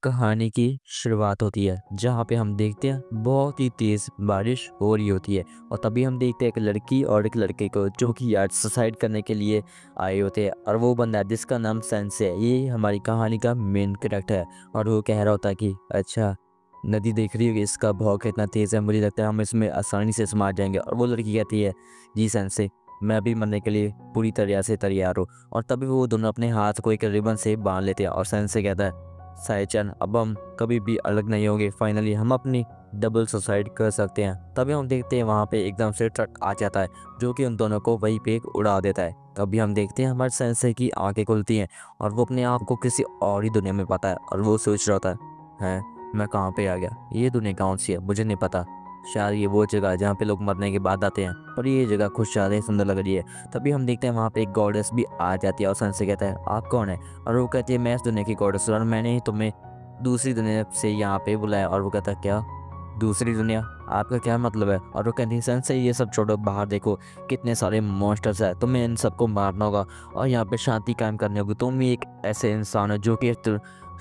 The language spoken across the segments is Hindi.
कहानी की शुरुआत होती है जहाँ पे हम देखते हैं बहुत ही तेज़ बारिश हो रही होती है। और तभी हम देखते हैं एक लड़की और एक लड़के को जो कि यार सुसाइड करने के लिए आए होते हैं। और वो बंदा जिसका नाम सेंस है, ये हमारी कहानी का मेन कैरेक्टर है। और वो कह रहा होता है कि अच्छा, नदी देख रही होगी, इसका बहाव कितना तेज़ है, मुझे लगता है हम इसमें आसानी से समा जाएंगे। और वो लड़की कहती है जी सेंस, मैं भी मरने के लिए पूरी तरह से तैयार हूँ। और तभी वो दोनों अपने हाथ को एक रिबन से बांध लेते हैं और सेंस से कहता है साइचन, अब हम कभी भी अलग नहीं होंगे, फाइनली हम अपनी डबल सुसाइड कर सकते हैं। तभी हम देखते हैं वहाँ पे एकदम से ट्रक आ जाता है जो कि उन दोनों को वहीं पे उड़ा देता है। तभी हम देखते हैं हमारे सेंसे की आंखें खुलती हैं और वो अपने आप को किसी और ही दुनिया में पाता है। और वो सोच रहा होता है मैं कहाँ पे आ गया, ये दुनिया कौन सी है मुझे नहीं पता, शायद ये वो जगह है जहाँ पे लोग मरने के बाद आते हैं, पर ये जगह कुछ ज़्यादा ही सुंदर लग रही है। तभी हम देखते हैं वहाँ पे एक गॉडेस भी आ जाती है और सन से कहता है आप कौन है। और वो कहती है मैं इस दुनिया की गॉडेस हूँ और मैंने ही तुम्हें दूसरी दुनिया से यहाँ पे बुलाया। और वो कहता है क्या दूसरी दुनिया, आपका क्या मतलब है। और वो कहती है सन से ये सब छोड़ो, बाहर देखो कितने सारे मॉन्स्टर्स हैं, तुम्हें इन सबको मारना होगा और यहाँ पे शांति कायम करनी होगी। तुम ही एक ऐसे इंसान हो जो कि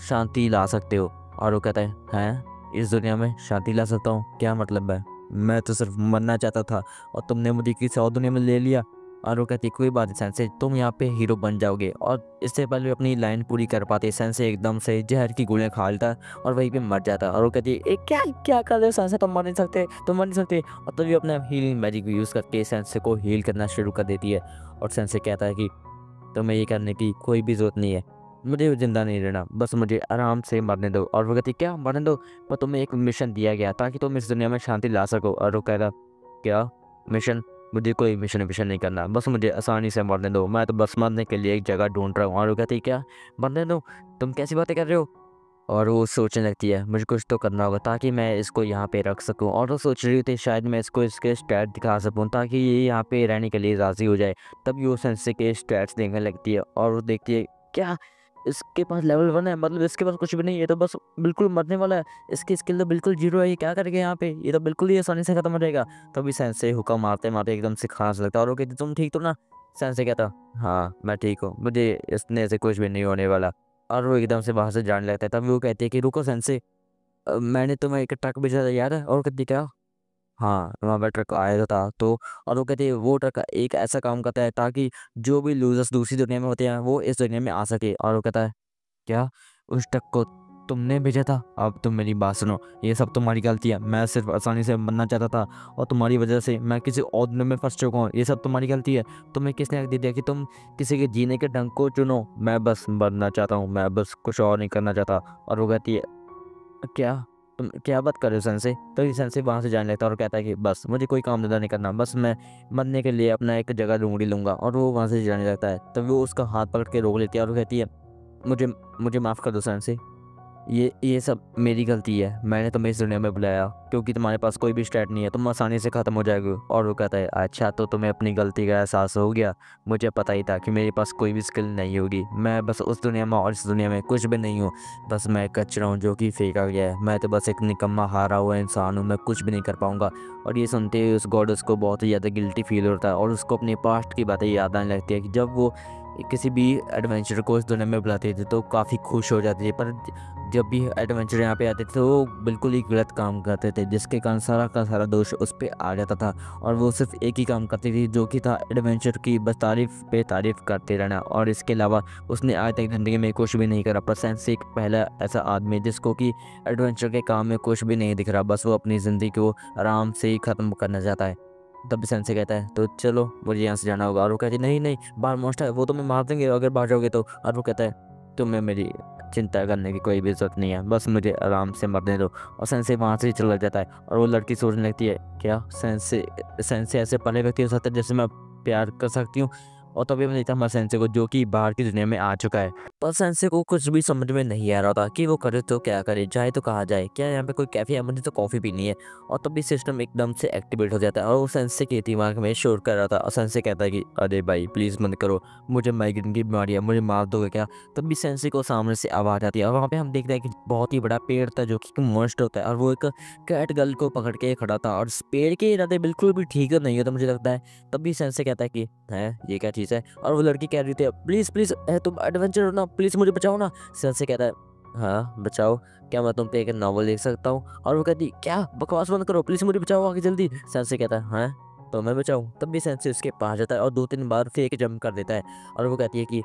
शांति ला सकते हो। और वो कहता है हैं इस दुनिया में शांति ला सकता हूँ, क्या मतलब है, मैं तो सिर्फ मरना चाहता था और तुमने मुझे किसी और दुनिया में ले लिया। और वो कहती कोई बात नहीं सेंसे, तुम यहाँ पे हीरो बन जाओगे। और इससे पहले अपनी लाइन पूरी कर पाते सेंसे एकदम से जहर की गोलियां खा लेता और वहीं पे मर जाता। और वो कहती है क्या क्या कर रहे हो सेंसे, तुम मर नहीं सकते, तुम मर नहीं सकते। और तभी अपना हीलिंग मैजिक यूज़ करके सेंसे को हील करना शुरू कर देती है। और सेंसे कहता है कि तुम्हें ये करने की कोई भी ज़रूरत नहीं है, मुझे ज़िंदा नहीं रहना, बस मुझे आराम से मरने दो। और वो कहती क्या मरने दो, पर तुम्हें एक मिशन दिया गया ताकि तुम इस दुनिया में शांति ला सको। और वो कह रहा क्या मिशन, मुझे कोई मिशन विशन नहीं करना, बस मुझे आसानी से मरने दो, मैं तो बस मरने के लिए एक जगह ढूंढ रहा हूँ। और वो कहती क्या मरने दो, तुम कैसी बातें कर रहे हो। और वो सोचने लगती है मुझे कुछ तो करना होगा ताकि मैं इसको यहाँ पे रख सकूँ। और वो सोच रही थी शायद मैं इसको इसके स्टैट दिखा सकूँ ताकि ये यहाँ पे रहने के लिए राज़ी हो जाए। तभी वो सेंसे के स्टैट्स देखने लगती है और वो देखती है क्या इसके पास लेवल 1 है, मतलब इसके पास कुछ भी नहीं है, ये तो बस बिल्कुल मरने वाला है, इसकी स्किल तो बिल्कुल जीरो है, ये क्या करेगा यहाँ पे, ये तो बिल्कुल ही आसानी से खत्म हो जाएगा। तभी सेंसे हुक्का मारते मारते एकदम से खांस लगता है और वो कहती तुम ठीक तो ना। सेंसे कहता हाँ मैं ठीक हूँ, मुझे इसने से कुछ भी नहीं होने वाला। और वो एकदम से वहाँ से जाने लगता है। तभी वो कहती है कि रुको सेंसे, मैंने तुम्हें एक ट्रक भेजा था याद है। और कहती क्या हाँ वहाँ पर ट्रक आया था तो। और वो कहती है वो ट्रक एक ऐसा काम करता है ताकि जो भी लूजर्स दूसरी दुनिया में होते हैं वो इस दुनिया में आ सके। और वो कहता है क्या उस ट्रक को तुमने भेजा था, अब तुम मेरी बात सुनो, ये सब तुम्हारी गलती है, मैं सिर्फ आसानी से बनना चाहता था और तुम्हारी वजह से मैं किसी और दुनिया में फंस चुका हूँ, ये सब तुम्हारी गलती है। तुम्हें किसने हक दे दिया कि तुम किसी के जीने के ढंग को चुनो, मैं बस बनना चाहता हूँ, मैं बस कुछ और नहीं करना चाहता। और वो कहती है क्या तुम क्या बात कर रहे हो सन से। तो ये सन से वहाँ से जाने लगता है और कहता है कि बस मुझे कोई काम धंधा नहीं करना, बस मैं मरने के लिए अपना एक जगह ढूंढ ही लूँगा। और वो वहाँ से जाने लगता है तभी वो उसका हाथ पकड़ के रोक लेती है और वो कहती है मुझे मुझे माफ़ कर दो सन से, ये सब मेरी गलती है, मैंने तुम्हें इस दुनिया में बुलाया क्योंकि तुम्हारे पास कोई भी स्टैट नहीं है, तुम आसानी से ख़त्म हो जाओगे। और वो कहता है अच्छा तो तुम्हें अपनी गलती का एहसास हो गया, मुझे पता ही था कि मेरे पास कोई भी स्किल नहीं होगी, मैं बस उस दुनिया में और इस दुनिया में कुछ भी नहीं हूँ, बस मैं एक कचरा हूँ जो कि फेंका गया है, मैं तो बस एक निकम्मा हारा हुआ इंसान हूँ, मैं कुछ भी नहीं कर पाऊँगा। और ये सुनते हुए उस गॉडेस को बहुत ही ज़्यादा गिल्टी फील होता है और उसको अपने पास्ट की बातें याद आने लगती है कि जब वो किसी भी एडवेंचर को इस दुनिया में बुलाते थे तो काफ़ी खुश हो जाती थी, पर जब भी एडवेंचर यहाँ पे आते थे तो वो बिल्कुल ही गलत काम करते थे जिसके कारण सारा का सारा दोष उस पर आ जाता था। और वो सिर्फ एक ही काम करती थी जो कि था एडवेंचर की बस तारीफ पे तारीफ करते रहना। और इसके अलावा उसने आज तक ज़िंदगी में कुछ भी नहीं करा, पर सेंस एक पहला ऐसा आदमी जिसको कि एडवेंचर के काम में कुछ भी नहीं दिख रहा, बस वो अपनी ज़िंदगी को आराम से ही ख़त्म करना चाहता है। तब सेंसे कहता है तो चलो मुझे यहाँ से जाना होगा। और वो कहती नहीं नहीं, बाहर मॉन्स्टर है, वो तुम्हें मार देंगे अगर बाहर जाओगे तो। और वो कहता है तुम्हें मेरी चिंता करने की कोई भी ज़रूरत नहीं है, बस मुझे आराम से मरने दो। और सेंसे वहाँ से चला जाता है और वो लड़की सोचने लगती है क्या सेंसे सेंसे ऐसे पहले व्यक्ति हो सकता है जैसे मैं प्यार कर सकती हूँ। और तभी मैं देखता हूँ सेंसे को जो कि बाहर की दुनिया में आ चुका है, पर सेंसे को कुछ भी समझ में नहीं आ रहा था कि वो करे तो क्या करे, जाए तो कहाँ जाए, क्या यहाँ पे कोई कैफ़े है, मुझे तो कॉफ़ी पीनी है। और तभी सिस्टम एकदम से एक्टिवेट हो जाता है और वो सेंसे के दिमाग में शोर कर रहा था। और सेंसे कहता है कि अरे भाई प्लीज़ मत करो, मुझे माइग्रेन की बीमारी है, मुझे मार दोगे क्या। तभी सेंसे को सामने से आवाज़ आती है और वहाँ पे हम देखते हैं कि बहुत ही बड़ा पेड़ था जो कि मॉन्स्टर होता है और वो एक कैट गर्ल को पकड़ के खड़ा था। और इस पेड़ के इरादे बिल्कुल भी ठीक नहीं होता मुझे लगता है। तभी सेंसे कहता है कि है ये क्या चीज़ है। और वो लड़की कह रही थी प्लीज़ प्लीज़ तुम एडवेंचर हो ना, प्लीज़ मुझे बचाओ ना। सेंसे कहता है हाँ बचाओ, क्या मैं तुम पे एक नावल लिख सकता हूँ? और वो कहती क्या, बकवास बंद करो प्लीज, मुझे बचाओ आगे जल्दी। सेंसे कहता है हाँ तो मैं बचाऊँ? तब भी सेंसे उसके पास जाता है और 2-3 बार फेक जंप कर देता है। और वो कहती है कि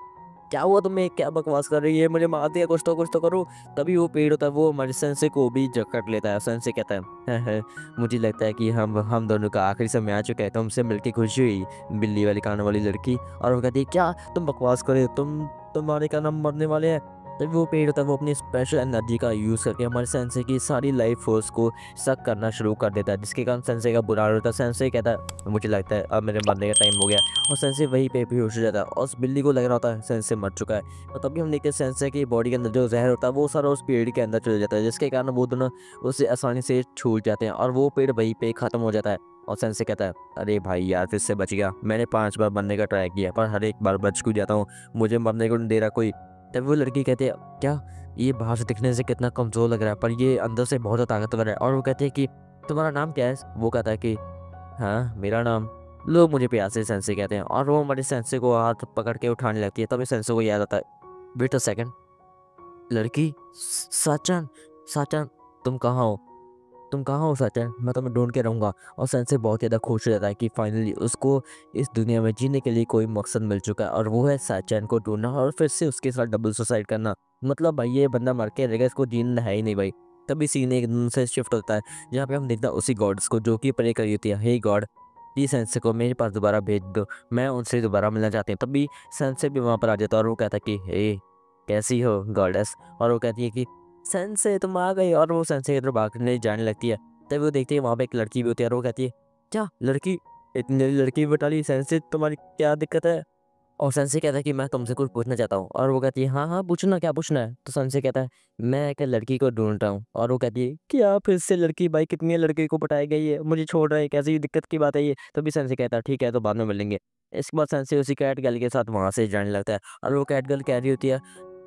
क्या हुआ तुम्हें, क्या बकवास कर रही है, मुझे मार दिया, कुछ तो करो। तभी वो पेड़ होता है वो हमारे सेंसे को भी जकड़ लेता है। सेंसे कहता है मुझे लगता है कि हम दोनों का आखिरी समय आ चुका है, तुमसे मिलके खुशी हुई बिल्ली वाली कान वाली लड़की। और वो कहती है क्या तुम बकवास करे, तुम्हारे का नाम मरने वाले हैं। तभी वो पेड़ होता है वो अपनी स्पेशल एनर्जी का यूज़ करके हमारे सेंसे की सारी लाइफ फोर्स को सक करना शुरू कर देता है, जिसके कारण सेंसे का बुरा हाल होता है। सेंसे कहता है मुझे लगता है अब मेरे मरने का टाइम हो गया। और सेंसे वहीं पे बेहोश हो जाता है और उस बिल्ली को लग रहा होता है सेंसे मर चुका है। और तभी हम देखते हैं सेंसे की बॉडी के अंदर जो जहर होता है वो सारा उस पेड़ के अंदर चले जाता है, जिसके कारण वो दोनों उससे आसानी से छूट जाते हैं और वो पेड़ वहीं पे ख़त्म हो जाता है। और सेंसे कहता है अरे भाई यार फिर से बच गया, मैंने 5 बार मरने का ट्राई किया पर हर एक बार बच क्यों जाता हूँ, मुझे मरने को नहीं दे रहा कोई। तब वो लड़की कहती है क्या, ये बाहर से दिखने से कितना कमज़ोर लग रहा है पर ये अंदर से बहुत ज़्यादा ताकतवर है। और वो कहती है कि तुम्हारा नाम क्या है? वो कहता है कि हाँ मेरा नाम, लोग मुझे प्यार से सेंसे कहते हैं। और वो हमारे सेंसे को हाथ पकड़ के उठाने लगती है। तभी सेंसे को याद आता है वेट अ सेकंड, लड़की साचन, साचन तुम कहाँ हो, तुम कहाँ हो सचिन, मैं तुम्हें ढूंढ के रहूँगा। और सेंसे बहुत ज़्यादा खुश हो जाता है कि फाइनली उसको इस दुनिया में जीने के लिए कोई मकसद मिल चुका है और वो है सचिन को ढूंढना और फिर से उसके साथ डबल सुसाइड करना। मतलब भाई ये बंदा मर के रहेगा, इसको जीना है ही नहीं भाई। तभी सीन एकदम से शिफ्ट होता है जहाँ पे हम देखते हैं उसी गॉड्स को जो कि प्रे करी होती है, हे गॉड प्लीज सेंसे को मेरे पास दोबारा भेज दो, मैं उनसे दोबारा मिलना चाहती हूँ। तभी सेंसे भी वहाँ पर आ जाता है और वो कहता है कि हे कैसी हो गॉडेस। और वो कहती है कि सेंसे तुम आ गए। और वो सेंसे की तरफ भागने जाने लगती है। तब वो देखती है वहाँ पे एक लड़की भी होती है और वो कहती है क्या लड़की, इतनी जल्दी लड़की बता ली, सेंसे तुम्हारी क्या दिक्कत है? और सेंसे कहता है कि मैं तुमसे कुछ पूछना चाहता हूँ। और वो कहती है हाँ हाँ पूछना, क्या पूछना है? तो सेंसे कहता है मैं एक लड़की को ढूंढ रहा हूँ। और वो कहती है क्या फिर से लड़की, भाई कितनी लड़की को पटाई गई है, मुझे छोड़ रहा है, कैसी दिक्कत की बात है ये? तो भी सेंसे कहता है ठीक है तो बाद में मिलेंगे। इसके बाद सेंसे उसी कैट गर्ल के साथ वहाँ से जाने लगता है और वो कैट गर्ल कह रही होती है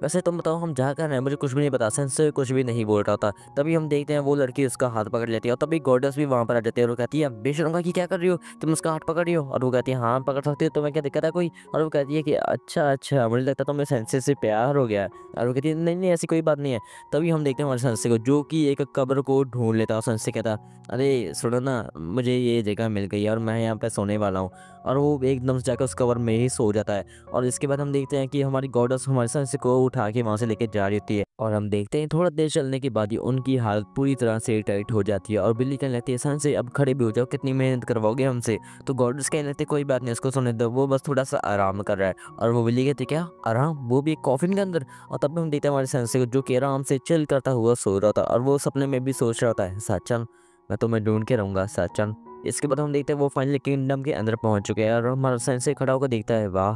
वैसे तुम बताओ हम जा कर रहे हैं, मुझे कुछ भी नहीं पता। सेंसे कुछ भी नहीं बोल रहा था। तभी हम देखते हैं वो लड़की उसका हाथ पकड़ लेती है और तभी गॉडेस भी वहाँ पर आ जाती है और वो कहती है बेशरम की क्या कर रही हो, तुम उसका हाथ पकड़ रही हो? और वो कहती है हाँ पकड़ सकती हो, तुम्हें क्या दिक्कत है कोई? और वो कहती है कि अच्छा अच्छा मुझे लगता है तुम्हें सेंसे से प्यार हो गया है। और वो कहती है नहीं नहीं ऐसी कोई बात नहीं है। तभी हम देखते हैं हमारे सेंसे को जो कि एक कब्र को ढूंढ लेता है और सेंसे कहता है अरे सुनो ना, मुझे ये जगह मिल गई है और मैं यहाँ पे सोने वाला हूँ। और वो एकदम से जाकर उस कब्र में ही सो जाता है। और इसके बाद हम देखते हैं कि हमारी गॉडेस हमारे सेंसे को उठा के वहाँ से लेके जा रही होती है और हम देखते हैं थोड़ा देर चलने के बाद ही उनकी हालत पूरी तरह से टाइट हो जाती है। और बिल्ली कहने लगती है सेंसे अब खड़े भी हो जाओ, कितनी मेहनत करवाओगे हमसे? तो गॉडेस कहने लगते कोई बात नहीं उसको सोने दो, वो बस थोड़ा सा आराम कर रहा है। और वो बिल्ली कहती क्या आराम, वो भी एक कॉफिन के अंदर? और तब हम देखते हैं हमारे सेंसे को जो कि आराम से चिल करता हुआ सो रहा था और वो सपने में भी सोच रहा था सचन मैं तुम्हें ढूंढ के रहूंगा सचन। इसके बाद हम देखते हैं वो फाइनली किंगडम के अंदर पहुंच चुके हैं और हमारा सेंसे खड़ा होकर देखता है वाह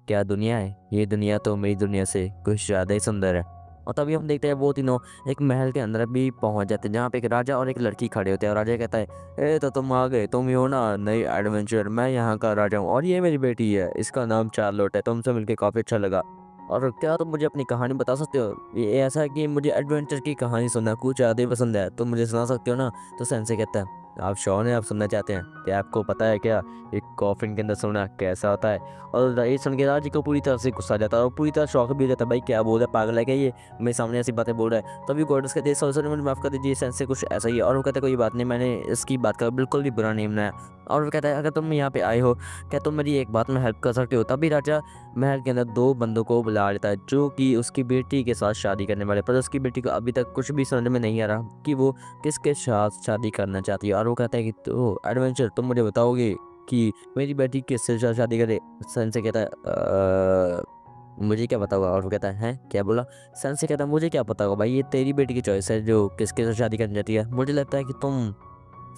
क्या दुनिया है, ये दुनिया तो मेरी दुनिया से कुछ ज़्यादा ही सुंदर है। और तभी हम देखते हैं वो तीनों एक महल के अंदर भी पहुंच जाते हैं जहाँ पे एक राजा और एक लड़की खड़े होते हैं। और राजा कहता है ए तो तुम आ गए, तुम ही हो ना नई एडवेंचर, मैं यहाँ का राजा हूँ और ये मेरी बेटी है, इसका नाम चार्लोट है, तुमसे मिलकर काफ़ी अच्छा लगा। और क्या तुम मुझे अपनी कहानी बता सकते हो? ये ऐसा है कि मुझे एडवेंचर की कहानी सुनना कुछ ज़्यादा ही पसंद है, तुम मुझे सुना सकते हो ना? तो सेंसे कहता है आप श्योर हैं आप सुनना चाहते हैं? क्या आपको पता है क्या एक कॉफिन के अंदर सोना कैसा होता है? और ये सुन के राजी को पूरी तरह से गुस्सा आ जाता है और पूरी तरह शौक भी हो जाता है, भाई क्या बोल रहा है, पागल है क्या ये, मेरे सामने ऐसी बातें बोल रहा है? तभी गॉडेस कहते हैं सॉरी सॉरी मुझे माफ़ कर दीजिए, सेंसे कुछ ऐसा ही है। और वो कहता है कोई बात नहीं, मैंने इसकी बात का बिल्कुल भी बुरा नहीं बनाया। और वो कहता है अगर तुम यहाँ पे आए हो क्या तुम मेरी एक बात में हेल्प कर सकते हो? तभी राजा महल के अंदर 2 बंदों को बुला लेता है जो कि उसकी बेटी के साथ शादी करने वाले, पर उसकी बेटी को अभी तक कुछ भी समझ में नहीं आ रहा कि वो किसके साथ शादी करना चाहती है। और वो कहता है कि तो एडवेंचर तुम मुझे बताओगे कि मेरी बेटी किससे शादी करे? सन से कहता है मुझे क्या पता होगा? और वो कहता है हैं क्या बोला? सन से कहता है मुझे क्या पता होगा भाई, ये तेरी बेटी की चॉइस है जो किसके साथ शादी करनी चाहती है। मुझे लगता है कि तुम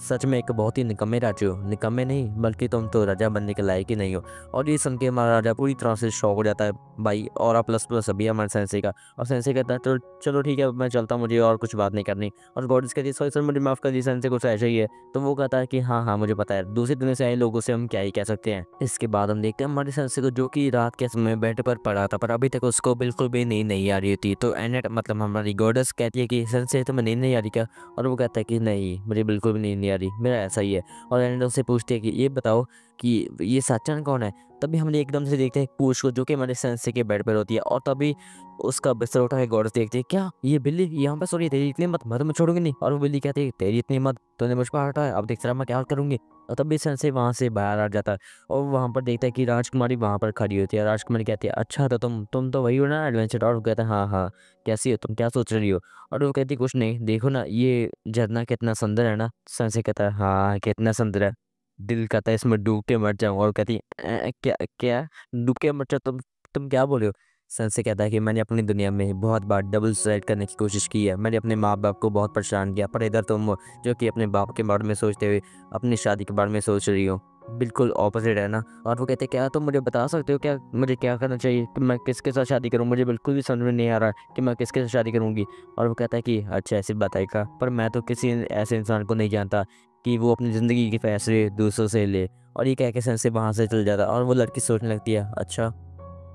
सच में एक बहुत ही निकम्मे राजा हो, निकम्मे नहीं बल्कि तुम तो राजा बनने के लायक ही नहीं हो। और ये सुन के हमारा राजा पूरी तरह से शॉक हो जाता है भाई, और प्लस प्लस अभी हमारे सेंसे का। और सेंसे कहता है तो चलो ठीक है मैं चलता हूँ, मुझे और कुछ बात नहीं करनी। और गॉडेस कहती है सॉरी सर मुझे माफ़ कर दीजिए, सेंसे कुछ ऐसा ही है। तो वो कहता है कि हाँ हाँ मुझे पता है, दूसरी दुनिया से आए लोगों से हम क्या ही कह सकते हैं। इसके बाद हम देखते हैं हमारे सेंसे को जो कि रात के समय बेड पर पड़ा था पर अभी तक उसको बिल्कुल भी नींद नहीं आ रही थी। तो एनेट मतलब हमारी गॉडेस कहती है कि सेंसे तुम्हें नींद नहीं आ रही क्या? और वो कहता है कि नहीं मुझे बिल्कुल भी नींद नहीं आ रही, मेरा ऐसा ही है। और एनेट उससे पूछती है कि ये बताओ कि ये सच्चन कौन है। तभी हम एकदम से देखते हैं पूछ को, जो कि हमारे सेंसे के बेड पर होती है, और तभी उसका बिस्तर उठा के गौर से देखते हैं, क्या ये बिल्ली यहाँ पर सो रही है, तेरी इतनी हिम्मत, मैं तुम्हें छोड़ूंगी नहीं। और वो बिल्ली कहती है, तेरी इतनी हिम्मत, तूने मुझ पर हटाया, अब देख रहा मैं क्या करूंगी। और तभी सेंसे वहाँ से बाहर आ जाता है और वहाँ पर देखता है कि राजकुमारी वहाँ पर खड़ी होती है। राजकुमारी कहती है, अच्छा तो तुम तो वही हो ना एडवेंचर। और वो कहता है, हाँ हाँ, कैसी हो तुम, क्या सोच रही हो। और वो कहती है, कुछ नहीं, देखो ना ये झरना कितना सुंदर है ना। सेंसे कहता है, हाँ कितना सुंदर है, दिल कहता है इसमें डूब के मर जाऊं। और कहती है, क्या क्या डूब के मर जाओ तुम क्या बोल रहे हो। सनसे कहता है कि मैंने अपनी दुनिया में बहुत बार डबल सुसाइड करने की कोशिश की है, मैंने अपने माँ बाप को बहुत परेशान किया, पर इधर तुम जो कि अपने बाप के बारे में सोचते हुए अपनी शादी के बारे में सोच रही हो, बिल्कुल ऑपोजिट है ना। और वो कहते हैं, क्या तुम मुझे बता सकते हो क्या मुझे क्या करना चाहिए, कि मैं किसके साथ शादी करूँ, मुझे बिल्कुल भी समझ में नहीं आ रहा कि मैं किसके साथ शादी करूँगी। और वो कहता है कि अच्छा ऐसी बताएगा, पर मैं तो किसी ऐसे इंसान को नहीं जानता कि वो अपनी ज़िंदगी के फैसले दूसरों से ले। और ये कह के सन से वहाँ से चल जाता है और वो लड़की सोचने लगती है, अच्छा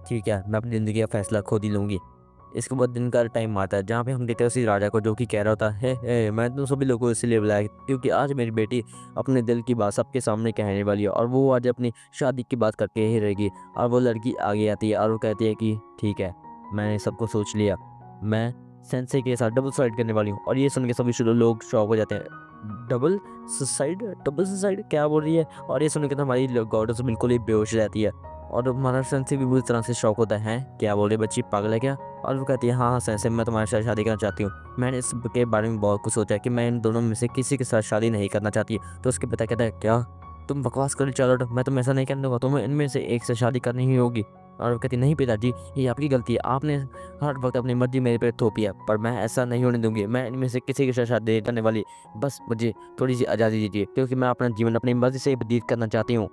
ठीक है, मैं अपनी ज़िंदगी का फैसला खुद ही लूँगी। इसके बाद दिन का टाइम आता है जहाँ पे हम देखते हैं उसी राजा को, जो कि कह रहा होता है, मैं तो सभी लोगों को इसलिए बुलाया क्योंकि आज मेरी बेटी अपने दिल की बात सबके सामने कहने वाली है और वो आज अपनी शादी की बात करके ही रहेगी। और वो लड़की आगे आती है और वो कहती है कि ठीक है, मैंने सबको सोच लिया, मैं सेंसे के साथ डबल सुसाइड करने वाली हूँ। और ये सुन के सभी शुरू लोग शॉक हो जाते हैं, डबल सुसाइड क्या बोल रही है। और ये सुन के तो हमारी गॉडेस बिल्कुल ही बेहोश रहती है और हमारा सेंसे भी बुरी तरह से शौक होता है, क्या बोल रही बच्ची, पागल है क्या। और वो कहती है, हाँ हाँ सेंसे, मैं तुम्हारे साथ शादी करना चाहती हूँ, मैंने इसके बारे में बहुत कुछ सोचा है कि मैं इन दोनों में से किसी के साथ शादी नहीं करना चाहती। तो उसके पिता कहता है, क्या तुम बकवास कर चलो, मैं तुम्हें ऐसा नहीं करने दूंगा, तुम्हें इनमें से एक से शादी करनी ही होगी। और वो कहती, नहीं पिताजी, ये आपकी गलती है, आपने हर वक्त अपनी मर्जी मेरे पे थोपी है, पर मैं ऐसा नहीं होने दूंगी, मैं इनमें से किसी के साथ शादी करने वाली, बस मुझे थोड़ी सी आज़ादी दीजिए क्योंकि मैं अपना जीवन अपनी मर्जी से व्यतीत करना चाहती हूँ।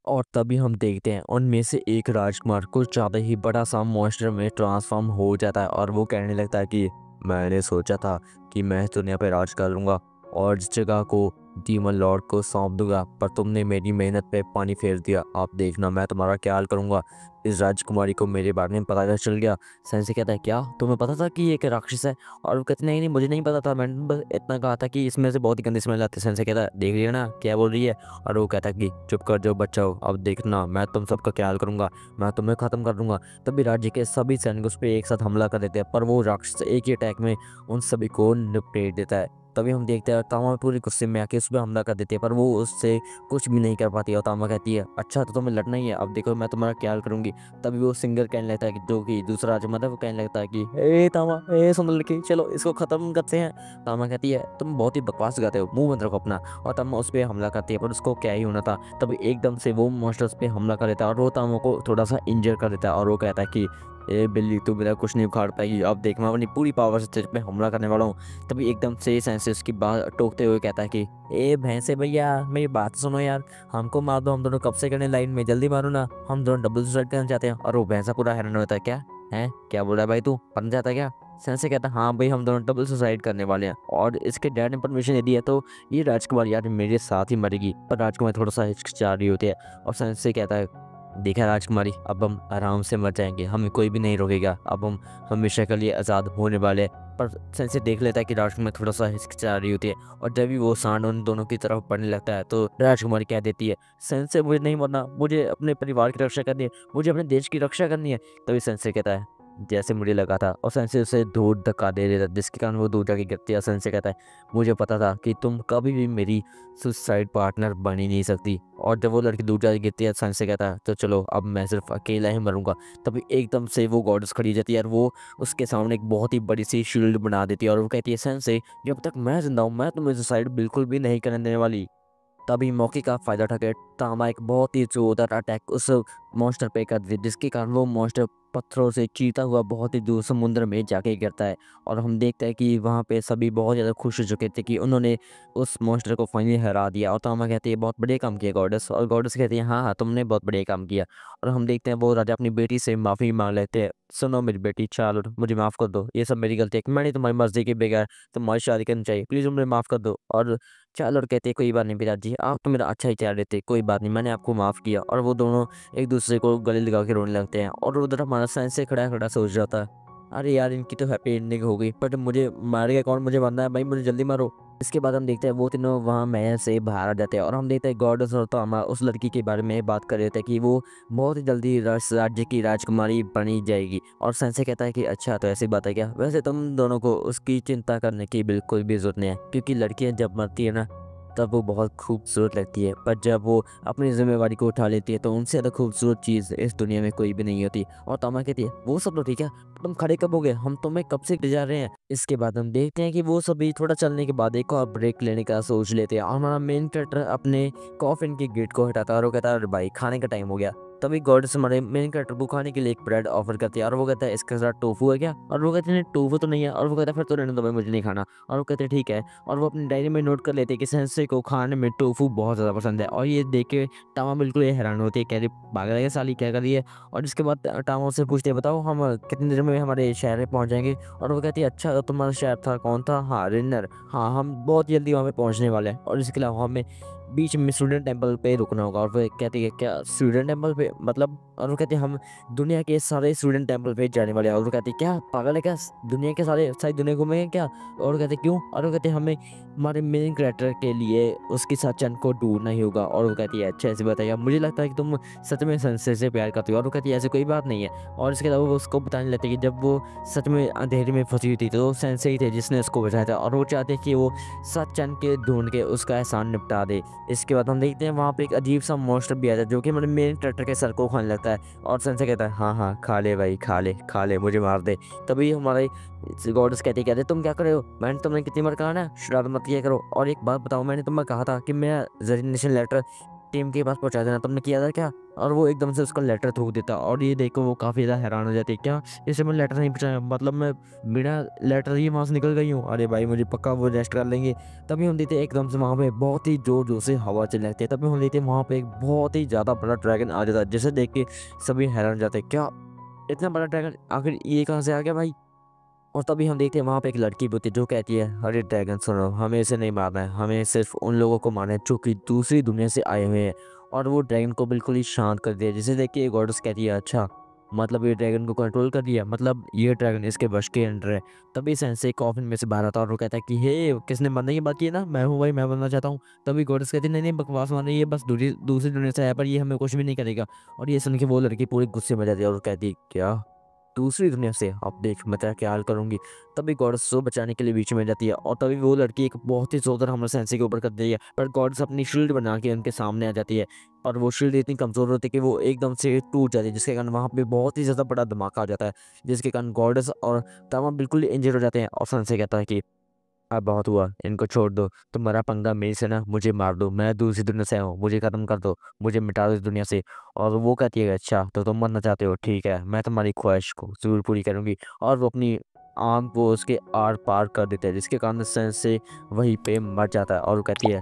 और तभी हम देखते हैं उनमें से एक राजकुमार कुछ ज़्यादा ही बड़ा सा मॉन्स्टर में ट्रांसफॉर्म हो जाता है और वो कहने लगता है कि मैंने सोचा था कि मैं इस दुनिया पर राज कर लूँगा और इस जगह को डीमन लॉर्ड को सौंप दूंगा, पर तुमने मेरी मेहनत पे पानी फेर दिया, आप देखना मैं तुम्हारा क्या हाल करूँगा। इस राजकुमारी को मेरे बारे में पता चल गया। सेंसे कहता है, क्या तुम्हें पता था कि ये एक राक्षस है। और वो कहते, नहीं नहीं मुझे नहीं पता था, मैंने बस इतना कहा था कि इसमें से बहुत ही गंदी स्मेल आती है। सेंसे कहता है, देख लिया ना क्या बोल रही है। और वो कहता है कि चुप कर जाओ बच्चा हो, अब देखना मैं तुम सबका ख्याल करूंगा, मैं तुम्हें खत्म कर दूंगा। तभी राज्य के सभी सैनिक उस पर एक साथ हमला कर देते हैं, पर वो राक्षस एक ही अटैक में उन सभी को निपटेट देता है। तभी हम देखते हैं तामा पूरी गुस्से में आके उस पर हमला कर देती है, पर वो उससे कुछ भी नहीं कर पाती और तामा कहती है, अच्छा तो तुम्हें लड़ना ही है, अब देखो मैं तुम्हारा ख्याल करूंगी। तभी वो सिंगर कहने लगता है कि जो कि दूसरा राजकुमार है, वो कहने लगता है कि ए तामा, ए सुन लड़की, चलो इसको खत्म करते हैं। तामा कहती है, तुम बहुत ही बकवास गाते हो, मुंह बंद रखो अपना। और तामा उस पर हमला करती है, पर उसको क्या ही होना था। तभी एकदम से वो मॉन्स्टर उस पर हमला कर देता है और वो तामा को थोड़ा सा इंजर कर देता है। और वो कहता है कि ए बिल्ली, तू मेरा कुछ नहीं उखाड़ पाएगी, अब देख मैं अपनी पूरी पावर से तुझ पे हमला करने वाला हूँ। तभी एकदम से सेंसेस की बात टोकते हुए कहता है कि ए भैंसे भैया, मेरी बात सुनो यार, हमको मार दो, हम दोनों कब से करने लाइन में, जल्दी मारो ना, हम दोनों डबल सुसाइड करना चाहते हैं। और वो भैंसा पूरा हैरान होता है, क्या है, क्या बोल रहा है भाई तू, पढ़ना चाहता है क्या। सेंसे कहता है, हाँ भाई हम दोनों डबल सुसाइड करने वाले हैं और इसके डैड ने परमिशन दे दी है, तो ये राजकुमार यार मेरे साथ ही मरेगी। पर राजकुमार थोड़ा सा हिचकिचा रही होती है और सेंसे कहता है, देखा राजकुमारी, अब हम आराम से मर जाएंगे, हमें कोई भी नहीं रोकेगा, अब हम हमेशा के लिए आज़ाद होने वाले हैं। पर सेंसे देख लेता है कि राजकुमारी थोड़ा सा हिचकिचा रही होती है और जब भी वो सांड उन दोनों की तरफ पड़ने लगता है तो राजकुमारी कह देती है, सेंसे मुझे नहीं मरना, मुझे अपने परिवार की रक्षा करनी है, मुझे अपने देश की रक्षा करनी है। तभी सेंसे कहता है, जैसे मुझे लगा था। और सेंसे उसे दूर धक्का दे देता है जिसके कारण वो दूर जाके गिरती है। सेंसे कहता है, मुझे पता था कि तुम कभी भी मेरी सुसाइड पार्टनर बन ही नहीं सकती। और जब वो लड़की दूर जाके गिरती है, सेंसे कहता है, तो चलो अब मैं सिर्फ अकेला ही मरूंगा। तभी एकदम से वो गॉडेस खड़ी हो जाती है और वो उसके सामने एक बहुत ही बड़ी सी शील्ड बना देती है और वो कहती है, सेंसे जब तक मैं जिंदा हूँ मैं तुम्हें सुसाइड बिल्कुल भी नहीं करने देने वाली। तभी मौके का फायदा उठाकर तामा एक बहुत ही जोरदार अटैक उस मॉन्स्टर पे कर दिया, जिसके कारण वो मॉन्स्टर पत्थरों से चीरता हुआ बहुत ही दूर समुद्र में जाके गिरता है। और हम देखते हैं कि वहाँ पे सभी बहुत ज़्यादा खुश हो चुके थे कि उन्होंने उस मॉन्स्टर को फाइनली हरा दिया। और तामा कहती है, बहुत बढ़िया काम किया गॉडेस। और गॉडेस कहती है, हाँ हाँ तुमने बहुत बढ़िया काम किया। और हम देखते हैं वो राजा अपनी बेटी से माफ़ी मांग लेते हैं, सुनो मेरी बेटी चालो, मुझे माफ़ कर दो, ये सब मेरी गलती है कि मैंने तुम्हारी मर्जी के बगैर तुम्हारी शादी करनी चाहिए, प्लीज़ मुझे माफ़ कर दो। और चल और कहते, कोई बात नहीं पिताजी, आप तो मेरा अच्छा ही चाह रहे थे, कोई बात नहीं, मैंने आपको माफ़ किया। और वो दोनों एक दूसरे को गले लगा के रोने लगते हैं और उधर हमारा सेंसे खड़ा खड़ा सोच रहा था, अरे यार इनकी तो हैप्पी एंडिंग हो गई, बट मुझे मारेगा कौन, मुझे बनना है भाई, मुझे जल्दी मारो। इसके बाद हम देखते हैं वो तीनों वहाँ महल से बाहर आ जाते हैं और हम देखते हैं गॉर्डस और तोमा उस लड़की के बारे में बात कर रहे थे कि वो बहुत ही जल्दी राज्य की राजकुमारी बनी जाएगी। और सेंसे कहता है कि अच्छा तो ऐसी बात है क्या, वैसे तुम दोनों को उसकी चिंता करने की बिल्कुल भी जरूरत नहीं है, क्योंकि लड़कियां जब मरती है ना तब वो बहुत खूबसूरत लगती है, पर जब वो अपनी जिम्मेवारी को उठा लेती है तो उनसे ज़्यादा खूबसूरत चीज़ इस दुनिया में कोई भी नहीं होती। और तोमा कहती है वो सब तो ठीक है, तुम खड़े कब हो गए, हम तुम्हें कब से ले जा रहे हैं। इसके बाद हम देखते हैं कि वो सभी थोड़ा चलने के बाद एक और ब्रेक लेने का सोच लेते हैं और हमारा मेन कैरेक्टर अपने कॉफिन के गेट को हटाता है और वो कहता है अरे भाई खाने का टाइम हो गया। तभी गॉड्स हमारे मेन कैरेक्टर को खाने के लिए एक ब्रेड ऑफर करती है और वो कहता है इसके साथ टोफू है क्या, और वो कहते हैं टोफू तो नहीं है, और वो कहता है फिर तो रहने दो भाई, मुझे नहीं खाना। और वो कहते हैं ठीक है, और वो अपनी डायरी में नोट कर लेते हैं कि सेंसे को खाने में टोफू बहुत ज़्यादा पसंद है। और ये देख के टामा बिल्कुल ये हैरान होती है, कह रही पागल है क्या साली, क्या कर रही है। और इसके बाद टामा उससे पूछते हैं बताओ हम कितनी देर में हमारे शहर में पहुंच जाएंगे। और वो कहती है अच्छा तो तुम्हारा शहर था कौन था, हाँ रिन्नर, हाँ हम बहुत जल्दी वहाँ पे पहुँचने वाले हैं, और इसके अलावा हमें बीच में स्टूडेंट टेम्पल पे रुकना होगा। और वो कहती है क्या स्टूडेंट टेम्पल पे मतलब, और वो कहते हैं हम दुनिया के सारे स्टूडेंट टेम्पल पे जाने वाले हैं। और वो कहती है क्या पागल है क्या, दुनिया के सारी दुनिया घूमेंगे क्या। और वो कहते हैं क्यों, और वो कहते हैं हमें हमारे मेन कैरेक्टर के लिए उसकी सच्चन को ढूंढना ही होगा। और वो कहती है अच्छा ऐसी बताइए, मुझे लगता है कि तुम सच में संसे से प्यार करती हो। और वो कहती है ऐसी कोई बात नहीं है। और इसके अलावा वो उसको बताने लगती है कि जब वो सच में अंधेरे में फंसी हुई थी तो सेंसे ही थे जिसने उसको बचाया था, और वो चाहते हैं कि वो सच्चन के ढूंढ के उसका एहसान निपटा दे। इसके बाद हम देखते हैं वहाँ पे एक अजीब सा मॉन्स्टर भी आता है जो कि हमारे मेन कैरेक्टर के सर को खाने लगता है। और सेंसे कहता है हाँ हाँ खा ले भाई, खा ले मुझे मार दे। तभी हमारे गॉड्स कहते तुम क्या कर रहे हो, मैंने तुम्हें कितनी बार कहा ना शरारत मत किया करो। और एक बात बताओ, मैंने तुम्हें कहा था कि मेरा रेजिग्नेशन लेटर टीम के पास पहुंचा देना, तुमने किया था क्या। और वो एकदम से उसका लेटर थूक देता, और ये देखो वो काफ़ी ज़्यादा हैरान हो जाती है, क्या इसे मैं लेटर नहीं पहुंचाया, मतलब मैं बिना लेटर ही वहाँ से निकल गई हूँ, अरे भाई मुझे पक्का वो रेस्ट कर लेंगे। तभी हम देखते हैं एकदम से वहाँ पे बहुत ही जोर जोर से हवा चलने लगती है। तभी हम देखते हैं वहाँ पे एक बहुत ही ज़्यादा बड़ा ड्रैगन आ जाता है, जिसे देख के सभी हैरान हो जाते हैं, क्या इतना बड़ा ड्रैगन आखिर ये कहाँ से आ गया भाई। और तभी हम देखते हैं वहाँ पे एक लड़की भी होती है जो कहती है अरे ड्रैगन सुनो, हमें इसे नहीं मारना है, हमें सिर्फ उन लोगों को मारना है जो कि दूसरी दुनिया से आए हुए हैं। और वो ड्रैगन को बिल्कुल ही शांत कर दिया, जिसे देख के गॉडेस कहती है अच्छा मतलब ये ड्रैगन को कंट्रोल कर दिया, मतलब ये ड्रैगन इसके वश के अंडर है। तभी सेंसे कॉफिन में से बाहर आता है और वो कहता है कि हे किसने मरने की बात की है ना, मैं हूँ भाई, मैं बनना चाहता हूँ। तभी गॉडेस कहती है नहीं नहीं बकवास मार रही है, बस दूसरी दुनिया से है पर ये हमें कुछ भी नहीं करेगा। और ये सुन के वो लड़की पूरी गुस्से में जाती है और कहती है क्या दूसरी दुनिया से, अब देख मैं तेरा क्या हाल करूंगी। तभी गॉड्स उसको बचाने के लिए बीच में जाती है और तभी वो लड़की एक बहुत ही जोरदार हमला सेंसे के ऊपर कर देती है, पर गॉड्स अपनी शील्ड बना के उनके सामने आ जाती है। और वो शील्ड इतनी कमज़ोर होती है कि वो एकदम से टूट जाती है, जिसके कारण वहाँ पे बहुत ही ज़्यादा बड़ा धमाका आ जाता है, जिसके कारण गॉड्स और तमाम बिल्कुल इंजर हो जाते हैं। और सेंसे कहता है कि अब बहुत हुआ, इनको छोड़ दो, तुम्हारा पंगा मेरे से ना, मुझे मार दो, मैं दूसरी दुनिया से हूँ, मुझे खत्म कर दो, मुझे मिटा दो इस दुनिया से। और वो कहती है अच्छा तो तुम मरना चाहते हो, ठीक है मैं तुम्हारी ख्वाहिश को जरूर पूरी करूंगी। और वो अपनी आंख को उसके आर पार कर देता है, जिसके कारण सेंस से वहीं पे मर जाता है। और वो कहती है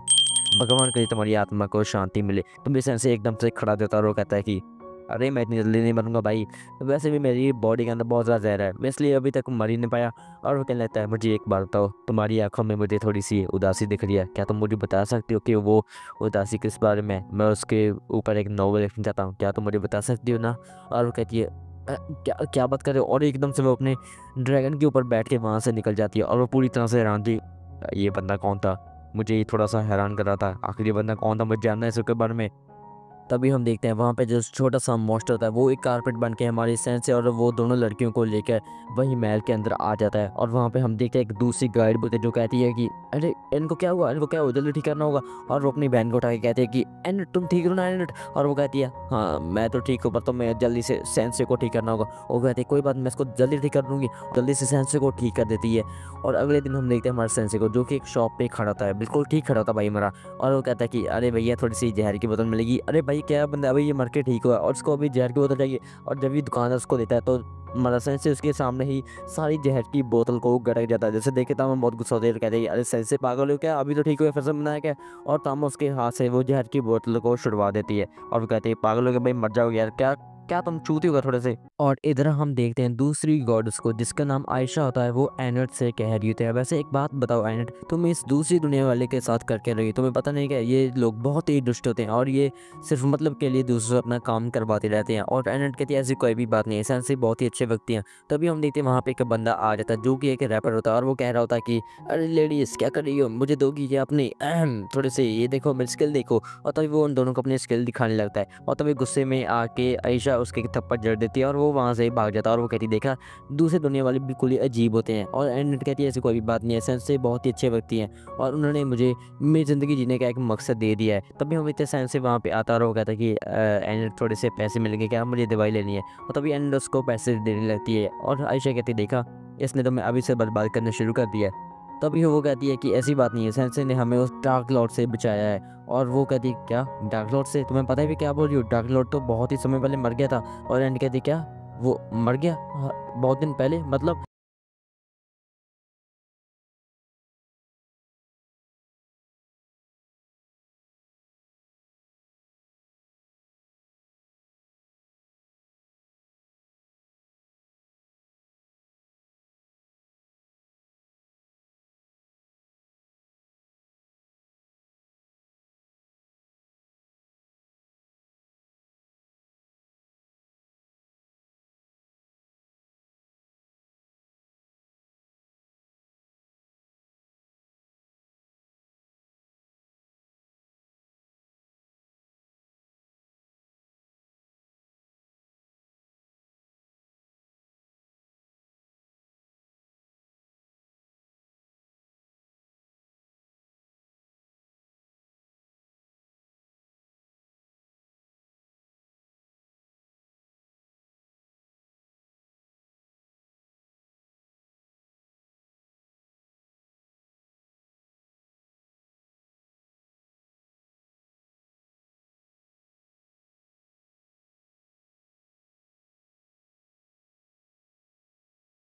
भगवान करे तुम्हारी आत्मा को शांति मिले। तुम भी सेंस एकदम से खड़ा देता है और वो कहता है कि अरे मैं इतनी जल्दी नहीं मरूंगा भाई, वैसे भी मेरी बॉडी के अंदर बहुत ज़्यादा जहर है, मैं इसलिए अभी तक मर ही नहीं पाया। और वो कहने लगता है मुझे एक बात बताओ, तुम्हारी आंखों में मुझे थोड़ी सी उदासी दिख रही है, क्या तुम मुझे बता सकती हो कि वो उदासी किस बारे में है? मैं उसके ऊपर एक नॉवल लिखना चाहता हूँ, क्या तुम मुझे बता सकती हो ना। और वो कहती है क्या क्या बात कर रहे हो। और एकदम से वो अपने ड्रैगन के ऊपर बैठ के वहाँ से निकल जाती है और वो पूरी तरह से हैरान थी, ये बंदा कौन था, मुझे ये थोड़ा सा हैरान कर रहा था, आखिर ये बंदा कौन था, मुझे जानना है इसके बारे में। तभी हम देखते हैं वहाँ पे जो छोटा सा मॉन्स्टर होता है वो एक कारपेट बन के हमारी सेंस और वो दोनों लड़कियों को लेकर वही महल के अंदर आ जाता है। और वहाँ पे हम देखते हैं एक दूसरी गाइड बोलते जो कहती है कि अरे इनको क्या हुआ, इनको क्या हुआ, जल्दी ठीक करना होगा। और वो अपनी बहन को उठा के कहते हैं कि एनट तुम ठीक हो ना एनट। और वो कहती है हाँ मैं तो ठीक हूँ, पर तो मैं जल्दी से सेंसे को ठीक करना होगा। वो कहती है कोई बात नहीं, मैं इसको जल्दी ठीक कर दूंगी। जल्दी से सेंसे को ठीक कर देती है। और अगले दिन हम देखते हैं हमारे सेंसे को जो कि एक शॉप पे खड़ा था, बिल्कुल ठीक खड़ा था भाई हमारा। और वो कहता है कि अरे भैया थोड़ी सी जहर की बोतल मिलेगी। अरे भाई क्या बंदा, अभी ये मर के ठीक हुआ और उसको अभी जहर की बोतल चाहिए। और जब भी दुकानदार उसको देता है तो हमारा सेंसे उसके सामने ही सारी जहर की बोतल को गड़क जाता है, जैसे देखे तामा बहुत गुस्सा होते हैं, कहते हैं अरे सेंसे पागल हो क्या, अभी तो ठीक हुआ फिर से बनाया क्या। और तामा उसके हाथ से वो जहर की बोतल को छुड़वा देती है और वो कहते हैं पागल हो गया भाई, मर जाओगे यार, क्या क्या तुम चूती होगा थोड़े से। और इधर हम देखते हैं दूसरी गॉडेस को जिसका नाम आयशा होता है, वो एनट से कह रही होती है, वैसे एक बात बताओ एनट, तुम इस दूसरी दुनिया वाले के साथ करके रही, तुम्हें पता नहीं क्या ये लोग बहुत ही दुष्ट होते हैं और ये सिर्फ मतलब के लिए दूसरों से अपना काम करवाते रहते हैं। और एनट कहती है ऐसी कोई भी बात नहीं है, सेंसे बहुत ही अच्छे व्यक्ति हैं। तभी हम देखते हैं वहाँ पे एक बंदा आ जाता है जो कि एक रैपर होता है और वो कह रहा होता है कि अरे लेडीज क्या कर रही हो, मुझे दोगी क्या अपनी थोड़े से, ये देखो मेरी स्किल देखो। और तभी वो उन दोनों को अपनी स्किल दिखाने लगता है और तभी गुस्से में आके आयशा उसके एक थप्पड़ जड़ देती है और वो वहाँ से भाग जाता है। और वो कहती है देखा दूसरे दुनिया वाले बिल्कुल ही अजीब होते हैं। और एंड कहती है ऐसी कोई भी बात नहीं है, सेंसे बहुत ही अच्छे व्यक्ति हैं और उन्होंने मुझे मेरी ज़िंदगी जीने का एक मकसद दे दिया है। तभी हम इतने सेंस से वहाँ पे आता है और वो कहता है कि एंड थोड़े से पैसे मिल गए क्या, मुझे दवाई लेनी है। और तभी एंड उसको पैसे देने लगती है और आयशा कहती है देखा इसने तो मैं अभी से बर्बाद करना शुरू कर दिया है। तभी वो कहती है कि ऐसी बात नहीं है, सेंसे ने हमें उस डार्क लॉर्ड से बचाया है। और वो कहती है क्या डार्क लॉर्ड से, तुम्हें पता है भी क्या बोल रही हो, डार्क लॉर्ड तो बहुत ही समय पहले मर गया था। और एंड कहती क्या वो मर गया, हाँ, बहुत दिन पहले मतलब